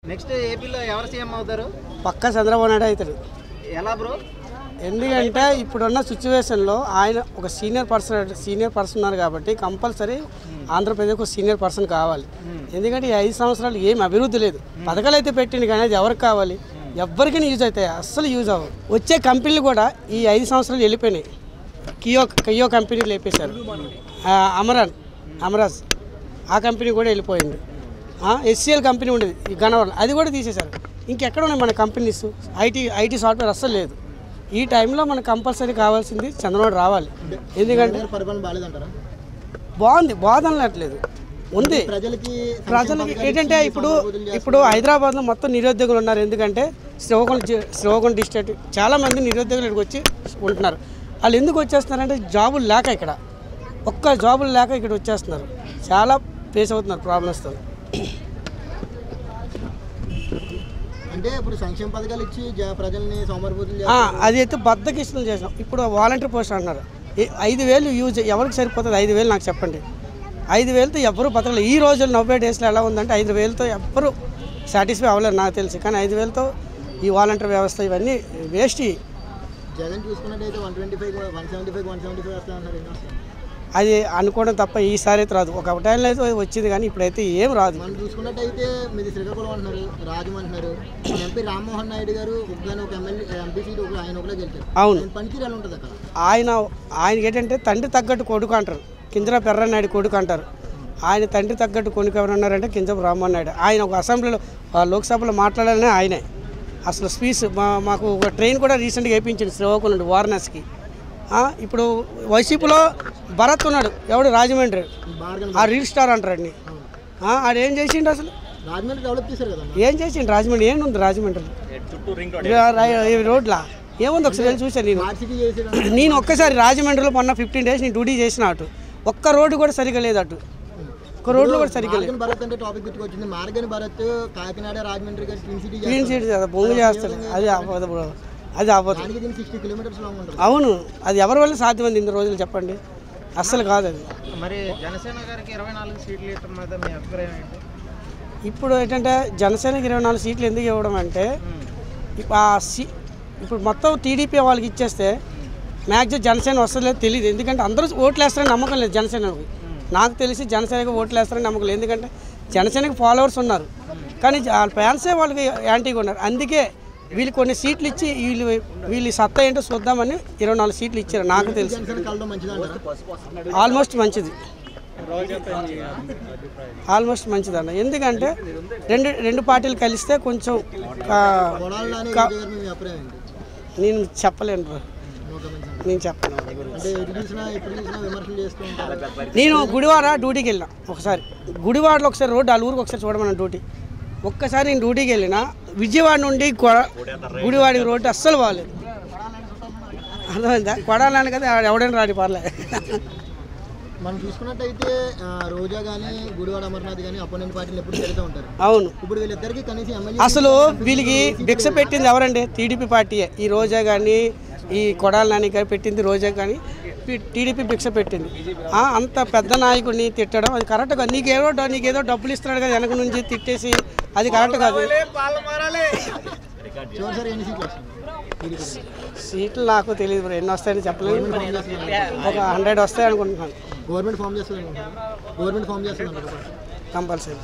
Next ఏపీలో ఎవరు CM అవుతారు? పక్కా చంద్రబాబు నాయుడు అవుతారు. ఎలా బ్రో? ఎందుకంటే ఇప్పుడున్న సిచ్యువేషన్లో ఆయన ఒక సీనియర్ పర్సన్ ఉన్నారు కాబట్టి కంపల్సరీ ఆంధ్రప్రదేశ్కి ఒక సీనియర్ పర్సన్ కావాలి. ఎందుకంటే ఈ 5 సంవత్సరాలు ఏం అభివృద్ధి లేదు. పథకాలు అయితే పెట్టింది కానీ అది ఎవరికి కావాలి? ఎవరికైనా యూజ్ అవుతాయి? అస్సలు యూజ్ అవ్వవు. వచ్చే కంపెనీలు కూడా ఈ 5 సంవత్సరాలు వెళ్ళిపోయినాయి. కియో కంపెనీలు లేపేశారు. అమరాజ్ ఆ కంపెనీ కూడా వెళ్ళిపోయింది. HCL కంపెనీ ఉండేది ఈ గన్నవరం, అది కూడా తీసేశారు. ఇంకెక్కడ ఉన్నాయి మన కంపెనీస్? ఐటీ సాఫ్ట్వేర్ అస్సలు లేదు. ఈ టైంలో మనకు కంపల్సరీ కావాల్సింది చంద్రబాబు రావాలి. ఎందుకంటే బాగుందనట్లేదు ఉంది. ప్రజలకి ఏంటంటే ఇప్పుడు హైదరాబాద్లో మొత్తం నిరుద్యోగులు ఉన్నారు. ఎందుకంటే శ్రీకాకుళం డిస్ట్రిక్ట్ చాలామంది నిరుద్యోగులు ఇక్కడికి వచ్చి ఉంటున్నారు. వాళ్ళు ఎందుకు వచ్చేస్తున్నారంటే జాబులు లేక, ఇక్కడ ఒక్క జాబులు లేక ఇక్కడ వచ్చేస్తున్నారు. చాలా ఫేస్ అవుతున్నారు ప్రాబ్లమ్స్తో. అంటే ఇప్పుడు సంక్షేమ పథకాలు ఇచ్చి ప్రజల్ని సోమరిపోతులు అది అయితే బద్దకిష్టం చేసాం. ఇప్పుడు వాలంటీర్ పోస్ట్ అంటున్నారు. 5,000 యూజ్ ఎవరికి సరిపోతుంది? 5,000 నాకు చెప్పండి. 5,000తో ఎవరు బతకలేదు. ఈ రోజుల్లో 90 డేస్లో ఎలా ఉందంటే 5,000తో ఎవ్వరు సాటిస్ఫై అవ్వలేరు నాకు తెలిసి. కానీ 5,000తో ఈ వాలంటీర్ వ్యవస్థ ఇవన్నీ వేస్ట్. జగన్ చూసుకున్నట్టయితే 175 వస్తాయన్నారు. అది అనుకోవడం తప్ప ఈసారి అయితే రాదు. ఒక టైంలో అయితే వచ్చింది కానీ ఇప్పుడైతే ఏం రాదు. మనం చూసుకున్నట్టయితే మీది శ్రీకాకుళం అంటున్నారు, రాజమంటున్నారు. ఎంపీ రామ్మోహన్ నాయుడు గారు ఒక ఎంపీ సీట్ ఆయన ఒకటే గెలిచారు. అవును, పనితీరు ఎలా ఉంటుంది అక్కడ? ఆయనకి ఏంటంటే తండ్రి తగ్గట్టు కొడుకు అంటారు. కింజరాపు ఎర్రన్నాయుడు కొడుకు అంటారు. ఆయన తండ్రి తగ్గట్టు కొడుకు ఎవరన్నారంటే కింజరాపు రామ్మోహన్ నాయుడు. ఆయన ఒక అసెంబ్లీలో లోక్సభలో మాట్లాడాలనే ఆయనే అసలు స్పీచ్. మాకు ఒక ట్రైన్ కూడా రీసెంట్గా వేయించింది శ్రీకాకుళం నుండి వారణాసికి. ఇప్పుడు వైసీపీలో భరత్ ఉన్నాడు, ఎవడు? రాజమండ్రి ఆ రీల్ స్టార్ అంటారండి. ఆడు ఏం చేసిండు అసలు? రాజమండ్రి డెవలప్ చేశారు కదా. ఏం చేసిండు? రాజమండ్రి ఏముంది? రాజమండ్రి రోడ్లా ఏముంది? ఒకసారి వెళ్ళి చూసాను నేను ఒక్కసారి రాజమండ్రిలో మొన్న 15 డేస్ నేను డ్యూటీ చేసిన. అటు ఒక్క రోడ్డు కూడా సరిగ్గా లేదు. అటు ఒక్క రోడ్లు కూడా సరిగ్గా లేదు. భరత్ అంటే టాపిక్ గుర్తుకొచ్చింది. మార్గన్ భరత్ కాకినాడ రాజమండ్రి క్లీన్ సిటీ బొంగు చేస్తాడు. అది అవ్వదు బ్రో, అది అవ్వదు. 60 కిలోమీటర్స్ లాంగ్ ఉంటుంది. అవును, అది ఎవరి వల్ల సాధ్యమైంది ఇన్ని రోజులు చెప్పండి? అస్సలు కాదు అది. మరి జనసేన గారికి 24 సీట్లు ఇవ్వడం మీద మీ అభిప్రాయం ఏంటి? ఇప్పుడు ఏంటంటే జనసేనకి 24 సీట్లు ఎందుకు ఇవ్వడం అంటే ఇప్పుడు మొత్తం టీడీపీ వాళ్ళకి ఇచ్చేస్తే మ్యాక్సిమం జనసేన వస్తుందో తెలియదు. ఎందుకంటే అందరూ ఓట్లు వేస్తారని నమ్మకం లేదు జనసేనకు. నాకు తెలిసి జనసేనకి ఓట్లు వేస్తారని నమ్మకం లేదు. ఎందుకంటే జనసేనకి ఫాలోవర్స్ ఉన్నారు కానీ వాళ్ళ ఫ్యాన్సే వాళ్ళకి యాంటీగా ఉన్నారు. అందుకే వీళ్ళు కొన్ని సీట్లు ఇచ్చి వీళ్ళు సత్తా ఏంటో చూద్దామని 24 సీట్లు ఇచ్చారు. నాకు తెలిసి ఆల్మోస్ట్ మంచిది, అన్న. ఎందుకంటే రెండు పార్టీలు కలిస్తే కొంచెం నేను చెప్పలేను బ్రో, నేను చెప్పను. నేను గుడివాడ డ్యూటీకి వెళ్ళిన ఒకసారి. గుడివాడలో ఒకసారి రోడ్డు వాళ్ళ ఊరికి ఒకసారి చూడమన్నా డ్యూటీ. ఒక్కసారి నేను డ్యూటీకి వెళ్ళిన విజయవాడ నుండి గుడివాడి రోడ్డు అస్సలు బాగాలేదు. అర్థమైందా? కొడాలని కదా ఎవడైనా రాడి పర్లే. మనం చూసుకున్నట్టయితే రోజా కానీ గుడివాడ అమర్నాథ్ కానీ అపోనెంట్ పార్టీలు ఎప్పుడు జరుగుతూ ఉంటారు. అవును, ఇప్పుడు వీళ్ళిద్దరికి కనీసం అసలు వీళ్ళకి భిక్ష పెట్టింది ఎవరండి? టీడీపీ పార్టీయే. ఈ రోజా కానీ ఈ కొడాల నాని గారు పెట్టింది రోజా కానీ టీడీపీ భిక్ష పెట్టింది. అంత పెద్ద నాయకుడిని తిట్టడం అది కరెక్ట్ కాదు. నీకేదో డబ్బులు ఇస్తున్నాడు కదా వెనక నుంచి తిట్టేసి, అది కరెక్ట్ కాదు. సీట్లు నాకు తెలియదు బ్రో, ఎన్ని వస్తాయని చెప్పలేదు. ఒక 100 వస్తాయి అనుకుంటున్నాను. గవర్నమెంట్ ఫామ్ చేస్తుంది కంపల్సరీ.